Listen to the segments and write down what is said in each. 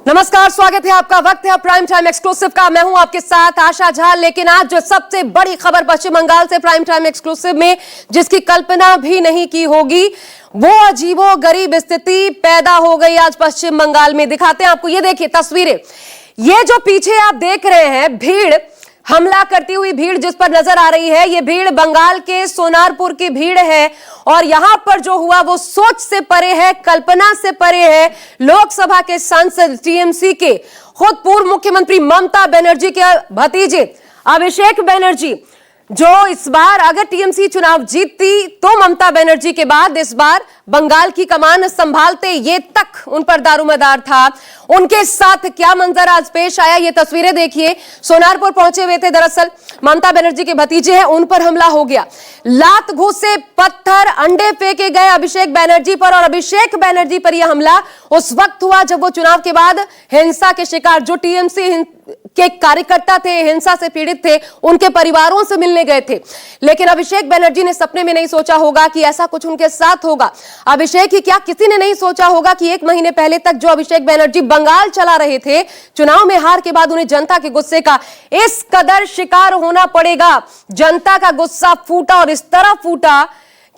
नमस्कार, स्वागत है आपका। वक्त है प्राइम टाइम एक्सक्लूसिव का। मैं हूं आपके साथ आशा झा। लेकिन आज जो सबसे बड़ी खबर पश्चिम बंगाल से प्राइम टाइम एक्सक्लूसिव में, जिसकी कल्पना भी नहीं की होगी, वो अजीबोगरीब स्थिति पैदा हो गई आज पश्चिम बंगाल में। दिखाते हैं आपको, ये देखिए तस्वीरें। ये जो पीछे आप देख रहे हैं भीड़, हमला करती हुई भीड़ जिस पर नजर आ रही है, ये भीड़ बंगाल के सोनारपुर की भीड़ है। और यहां पर जो हुआ वो सोच से परे है, कल्पना से परे है। लोकसभा के सांसद टीएमसी के खुद पूर्व मुख्यमंत्री ममता बनर्जी के भतीजे अभिषेक बनर्जी, जो इस बार अगर टीएमसी चुनाव जीतती तो ममता बनर्जी के बाद इस बार बंगाल की कमान संभालते, ये तक उन पर दारोमदार था। उनके साथ क्या मंजर आज पेश आया, ये तस्वीरें देखिए। सोनारपुर पहुंचे हुए थे दरअसल, ममता बनर्जी के भतीजे हैं, उन पर हमला हो गया। लात घूसे, पत्थर, अंडे फेंके गए अभिषेक बनर्जी पर। और अभिषेक बनर्जी पर यह हमला उस वक्त हुआ जब वो चुनाव के बाद हिंसा के शिकार, जो टीएमसी के कार्यकर्ता थे, हिंसा से पीड़ित थे, उनके परिवारों से मिलने गए थे। लेकिन अभिषेक बनर्जी ने सपने में नहीं सोचा होगा कि ऐसा कुछ उनके साथ होगा। अभिषेक ही क्या, किसी ने नहीं सोचा होगा कि 1 महीने पहले तक जो अभिषेक बनर्जी बंगाल चला रहे थे, चुनाव में हार के बाद उन्हें जनता के गुस्से का इस कदर शिकार होना पड़ेगा। जनता का गुस्सा फूटा और इस तरह फूटा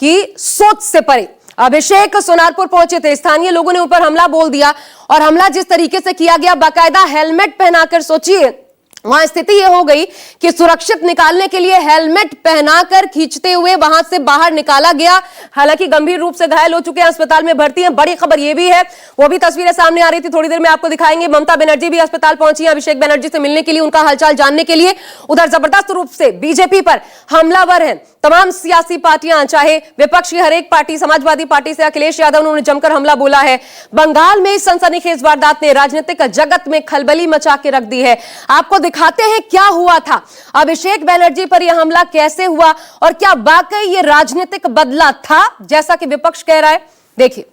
कि सोच से परे। अभिषेक सोनारपुर पहुंचे थे, स्थानीय लोगों ने ऊपर हमला बोल दिया। और हमला जिस तरीके से किया गया, बाकायदा हेलमेट पहनाकर, सोचिए वहां स्थिति यह हो गई कि सुरक्षित निकालने के लिए हेलमेट पहनाकर खींचते हुए वहां से बाहर निकाला गया। हालांकि गंभीर रूप से घायल हो चुके हैं, अस्पताल में भर्ती हैं। बड़ी खबर यह भी है, वो भी तस्वीरें सामने आ रही थी, थोड़ी देर में आपको दिखाएंगे। ममता बनर्जी भी अस्पताल पहुंची हैं अभिषेक बनर्जी से मिलने के लिए, उनका हालचाल जानने के लिए। उधर जबरदस्त रूप से बीजेपी पर हमलावर हैं तमाम सियासी पार्टियां, चाहे विपक्ष की हर एक पार्टी, समाजवादी पार्टी से अखिलेश यादव, उन्होंने जमकर हमला बोला है। बंगाल में इस सनसनीखेज वारदात ने राजनीतिक जगत में खलबली मचा के रख दी है। आपको दिखाते हैं क्या हुआ था, अभिषेक बनर्जी पर यह हमला कैसे हुआ और क्या वाकई ये राजनीतिक बदला था जैसा कि विपक्ष कह रहा है। देखिए।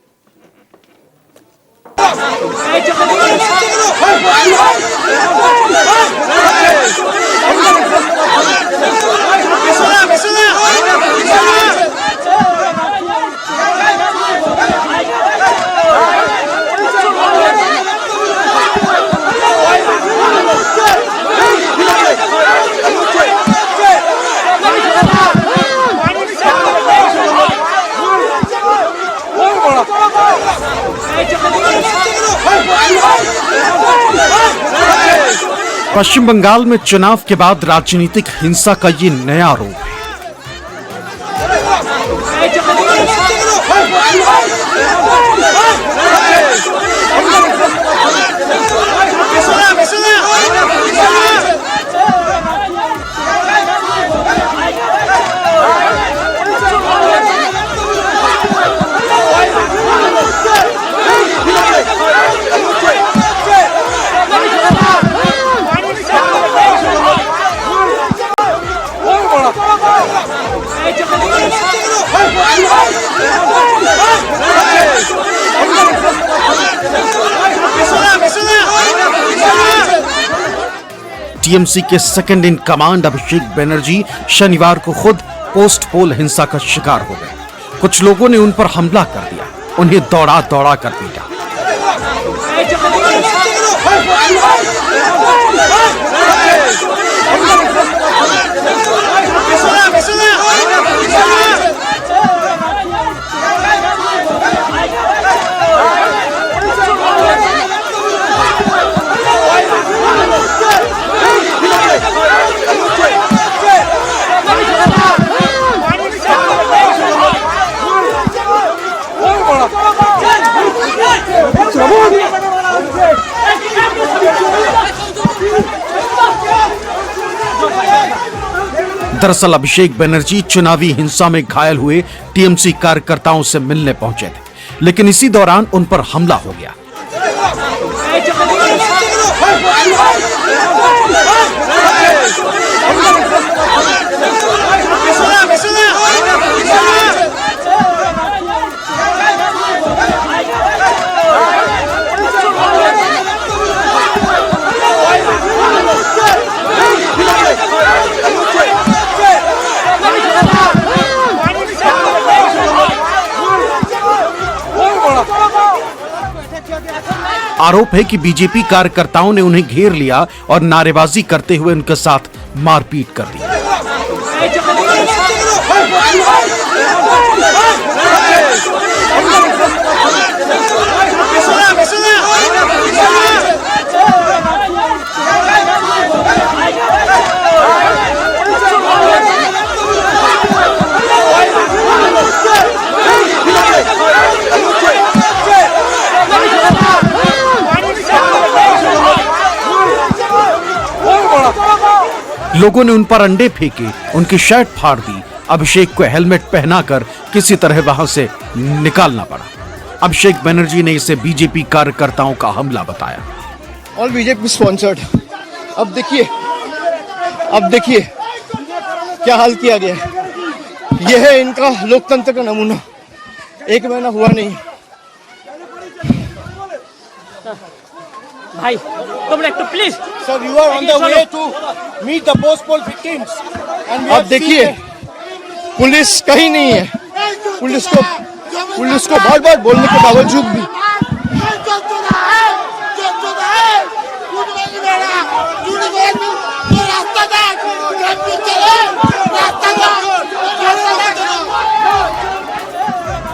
पश्चिम बंगाल में चुनाव के बाद राजनीतिक हिंसा का ये नया रूप है। टीएमसी के second in command Abhishek Banerjee शनिवार को खुद पोस्ट पोल हिंसा का शिकार हो गए। कुछ लोगों ने उन पर हमला कर दिया, उन्हें दौड़ा दौड़ा कर पीटा। दरअसल अभिषेक बनर्जी चुनावी हिंसा में घायल हुए टीएमसी कार्यकर्ताओं से मिलने पहुंचे थे, लेकिन इसी दौरान उन पर हमला हो गया। आरोप है कि बीजेपी कार्यकर्ताओं ने उन्हें घेर लिया और नारेबाजी करते हुए उनके साथ मारपीट कर दी। लोगों ने उन पर अंडे फेंके, उनकी शर्ट फाड़ दी। अभिषेक को हेलमेट पहनाकर किसी तरह वहां से निकालना पड़ा। अभिषेक बनर्जी ने इसे बीजेपी कार्यकर्ताओं का हमला बताया। All BJP sponsored. अब देखिए क्या हाल किया गया है। यह है इनका लोकतंत्र का नमूना। 1 महीना हुआ नहीं। भाई तुम लोग तो please sir, you are on the way to meet the post poll victims. अब देखिए पुलिस कहीं नहीं है। पुलिस को बहुत बार बोलने के बावजूद भी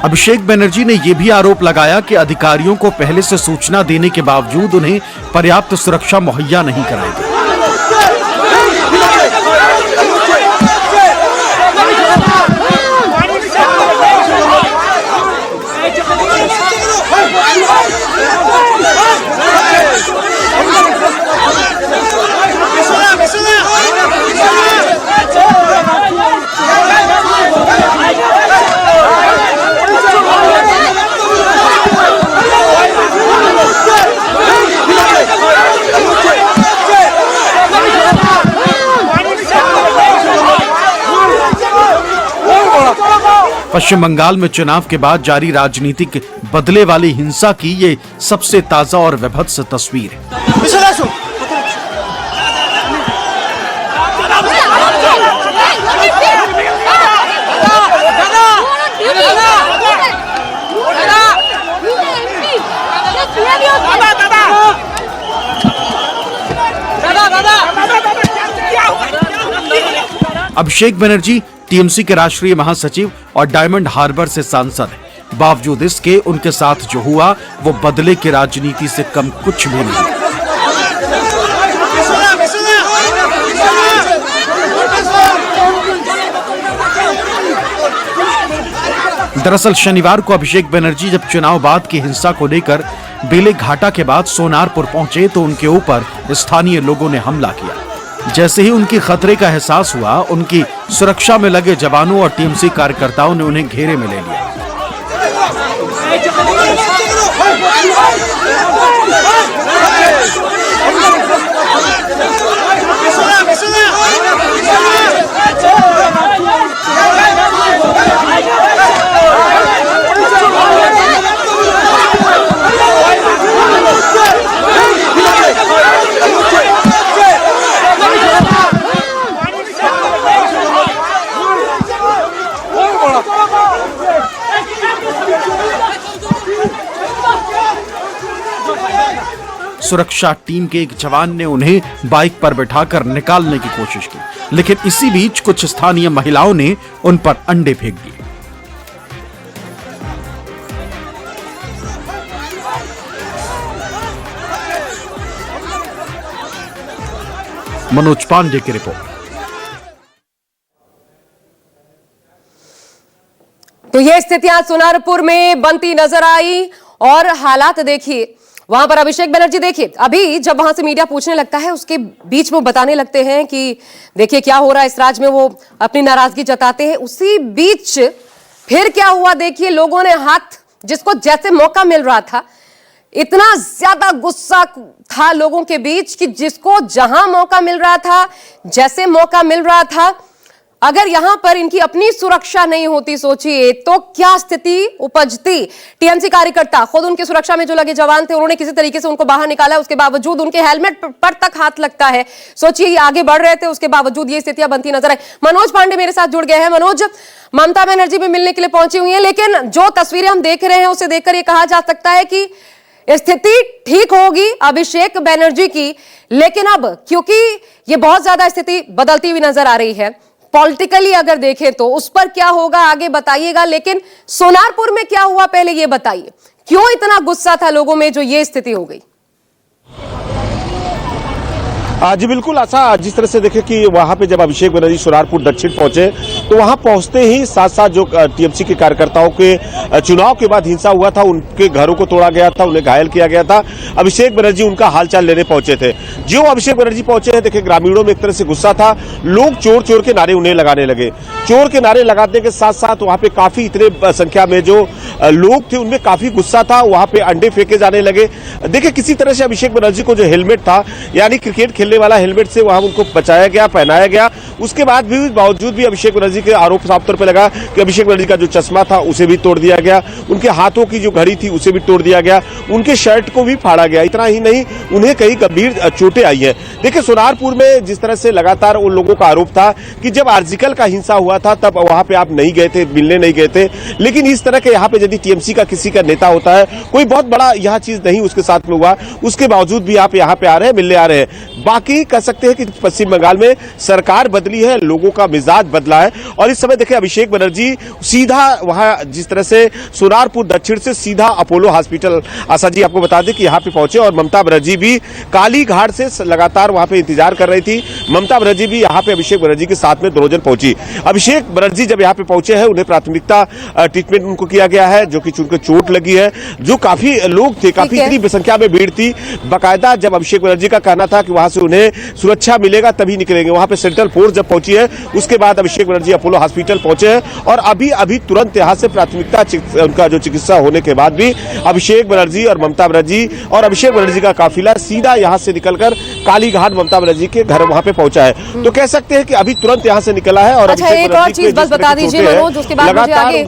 अभिषेक बनर्जी ने यह भी आरोप लगाया कि अधिकारियों को पहले से सूचना देने के बावजूद उन्हें पर्याप्त सुरक्षा मुहैया नहीं कराई गई। पश्चिम बंगाल में चुनाव के बाद जारी राजनीतिक बदले वाली हिंसा की ये सबसे ताजा और विभत्स तस्वीर है। अभिषेक बनर्जी टीएमसी के राष्ट्रीय महासचिव और डायमंड हार्बर से सांसद हैं। बावजूद इसके उनके साथ जो हुआ वो बदले की राजनीति से कम कुछ भी नहीं। दरअसल शनिवार को अभिषेक बनर्जी जब चुनाव बाद की हिंसा को लेकर बेले घाटा के बाद सोनारपुर पहुंचे तो उनके ऊपर स्थानीय लोगों ने हमला किया। जैसे ही उनकी खतरे का एहसास हुआ, उनकी सुरक्षा में लगे जवानों और टीएमसी कार्यकर्ताओं ने उन्हें घेरे में ले लिया। सुरक्षा टीम के एक जवान ने उन्हें बाइक पर बिठाकर निकालने की कोशिश की, लेकिन इसी बीच कुछ स्थानीय महिलाओं ने उन पर अंडे फेंक दिए। मनोज पांडे की रिपोर्ट। तो ये स्थितियां सोनारपुर में बनती नजर आई और हालात देखिए वहां पर। अभिषेक बनर्जी देखिए अभी जब वहां से मीडिया पूछने लगता है उसके बीच में बताने लगते हैं कि देखिए क्या हो रहा है इस राज्य में, वो अपनी नाराजगी जताते हैं। उसी बीच फिर क्या हुआ देखिए, लोगों ने हाथ, जिसको जैसे मौका मिल रहा था, इतना ज्यादा गुस्सा था लोगों के बीच कि जिसको जहां मौका मिल रहा था, जैसे मौका मिल रहा था, अगर यहां पर इनकी अपनी सुरक्षा नहीं होती, सोचिए तो क्या स्थिति उपजती। टीएमसी कार्यकर्ता खुद उनकी सुरक्षा में जो लगे जवान थे, उन्होंने किसी तरीके से उनको बाहर निकाला, उसके बावजूद उनके हेलमेट पर तक हाथ लगता है। सोचिए ये आगे बढ़ रहे थे, उसके बावजूद ये स्थितियां बनती नजर आई। मनोज पांडे मेरे साथ जुड़ गए हैं। मनोज, ममता बनर्जी भी मिलने के लिए पहुंची हुई है, लेकिन जो तस्वीरें हम देख रहे हैं उसे देखकर यह कहा जा सकता है कि स्थिति ठीक होगी अभिषेक बनर्जी की, लेकिन अब क्योंकि ये बहुत ज्यादा स्थिति बदलती हुई नजर आ रही है, पॉलिटिकली अगर देखें तो उस पर क्या होगा आगे बताइएगा, लेकिन सोनारपुर में क्या हुआ पहले ये बताइए, क्यों इतना गुस्सा था लोगों में जो ये स्थिति हो गई? जी बिल्कुल आशा, जिस तरह से देखें कि वहां पे जब अभिषेक बनर्जी सोनारपुर दक्षिण पहुंचे तो वहां पहुंचते ही साथ साथ जो टीएमसी के कार्यकर्ताओं के चुनाव के बाद हिंसा हुआ था, उनके घरों को तोड़ा गया था, उन्हें घायल किया गया था, अभिषेक बनर्जी उनका हालचाल लेने पहुंचे थे। जो अभिषेक बनर्जी पहुंचे हैं, देखिए ग्रामीणों में एक तरह से गुस्सा था, लोग चोर चोर के नारे उन्हें लगाने लगे। चोर के नारे लगाने के साथ साथ वहां पे काफी इतने संख्या में जो लोग थे उनमें काफी गुस्सा था, वहां पे अंडे फेंके जाने लगे। देखिए किसी तरह से अभिषेक बनर्जी को जो हेलमेट था, यानी क्रिकेट खेलने वाला हेलमेट से वहां उनको बचाया गया, पहनाया गया। उसके बाद भी बावजूद भी अभिषेक बनर्जी के आरोप साफ तौर पर लगा कि अभिषेक बनर्जी का जो चश्मा था उसे भी तोड़ दिया गया, उनके हाथों की जो घड़ी थी उसे भी तोड़ दिया गया, उनके शर्ट को भी फाड़ा गया। इतना ही नहीं, उन्हें कई गंभीर चोटें आई है। देखिए सोनारपुर में जिस तरह से लगातार उन लोगों का आरोप था कि जब आर्जिकल का हिंसा हुआ था तब वहां पे आप नहीं गए थे, मिलने नहीं गए थे, लेकिन इस तरह के यहाँ पे यदि टीएमसी का किसी का नेता होता है, कोई बहुत बड़ा यह चीज नहीं उसके साथ में हुआ, उसके बावजूद भी आप यहाँ पे आ रहे हैं, मिलने आ रहे हैं। बाकी कह सकते हैं कि पश्चिम बंगाल में सरकार बदली है, लोगों का मिजाज बदला है, और इस समय देखिए अभिषेक बनर्जी सीधा वहां जिस तरह से सोनारपुर दक्षिण से सीधा अपोलो हॉस्पिटल, आशा जी आपको बता दें कि यहाँ पे पहुंचे, और ममता बनर्जी भी काली घाट से लगातार वहां पे इंतजार कर रही थी। ममता बनर्जी भी यहाँ पे अभिषेक बनर्जी के साथ में दोनों जन पहुंची। अभिषेक बनर्जी जब यहाँ पे पहुंचे हैं, उन्हें प्राथमिकता ट्रीटमेंट उनको किया गया है, जो कि उनको चोट लगी है, जो काफी लोग थे, काफी इतनी संख्या में भीड़ थी। बाकायदा जब अभिषेक बनर्जी का कहना था कि वहां से उन्हें सुरक्षा मिलेगा तभी निकलेंगे, वहां पे सेंट्रल फोर्स जब पहुंची है उसके बाद अभिषेक बनर्जी अपोलो हॉस्पिटल पहुंचे हैं, और अभी तुरंत यहां से प्राथमिकता उनका जो चिकित्सा होने के बाद भी अभिषेक बनर्जी और ममता बनर्जी और अभिषेक बनर्जी का काफिला सीधा यहां से निकलकर कालीघाट ममता बनर्जी के घर वहां पे पहुंचा है। तो कह सकते हैं कि अभी तुरंत यहां से निकला है। और अच्छा, एक और चीज बस बता दीजिए मनोज, उसके बाद मुझे आगे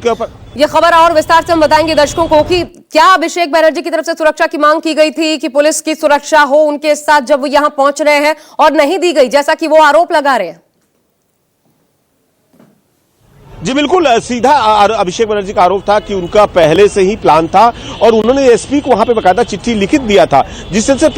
ये खबर और विस्तार से हम बताएंगे दर्शकों को कि क्या अभिषेक बनर्जी की तरफ से सुरक्षा की मांग की गई थी कि पुलिस की सुरक्षा हो उनके साथ जब वो यहां पहुंच रहे हैं, और नहीं दी गई जैसा कि वो आरोप लगा रहे हैं? जी बिल्कुल, सीधा अभिषेक बनर्जी का आरोप था कि उनका पहले से ही प्लान था, और उन्होंने एसपी को वहां पे बकायदा चिट्ठी लिखित दिया था जिससे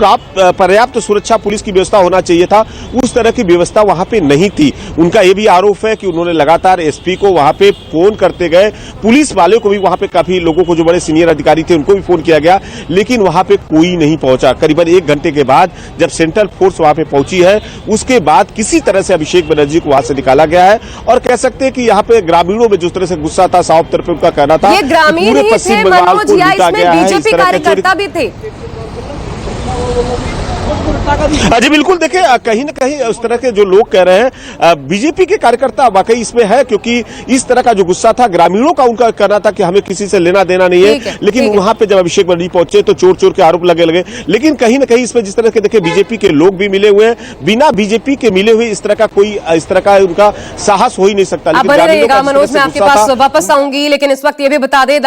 पर्याप्त सुरक्षा पुलिस की व्यवस्था होना चाहिए था, उस तरह की व्यवस्था वहां पे नहीं थी। उनका यह भी आरोप है कि उन्होंने लगातार एसपी को वहां पे फोन करते गए, पुलिस वाले को भी वहां पे काफी लोगों को जो बड़े सीनियर अधिकारी थे उनको भी फोन किया गया, लेकिन वहां पे कोई नहीं पहुंचा। करीबन 1 घंटे के बाद जब सेंट्रल फोर्स वहां पे पहुंची है, उसके बाद किसी तरह से अभिषेक बनर्जी को वहां से निकाला गया है। और कह सकते हैं कि यहाँ पे ग्रामीणों में जिस तरह से गुस्सा था, साफ तौर पे उनका कहना था ये ग्रामीण ही थे मनोज, या इसमें बीजेपी कार्यकर्ता भी थे? जी बिल्कुल, देखिए कहीं ना कहीं उस तरह के जो लोग कह रहे हैं बीजेपी के कार्यकर्ता वाकई इसमें है, क्योंकि इस तरह का जो गुस्सा था ग्रामीणों का, उनका कहना था कि हमें किसी से लेना देना नहीं है, लेकिन वहां पे जब अभिषेक बनर्जी पहुंचे तो चोर चोर के आरोप लगे। लेकिन कहीं ना कहीं इसमें जिस तरह के देखिए बीजेपी के लोग भी मिले हुए हैं, बिना बीजेपी के मिले हुए इस तरह का उनका साहस हो ही नहीं सकता। मनोज, मैं आपके पास वापस आऊंगी, लेकिन इस वक्त ये भी बता दें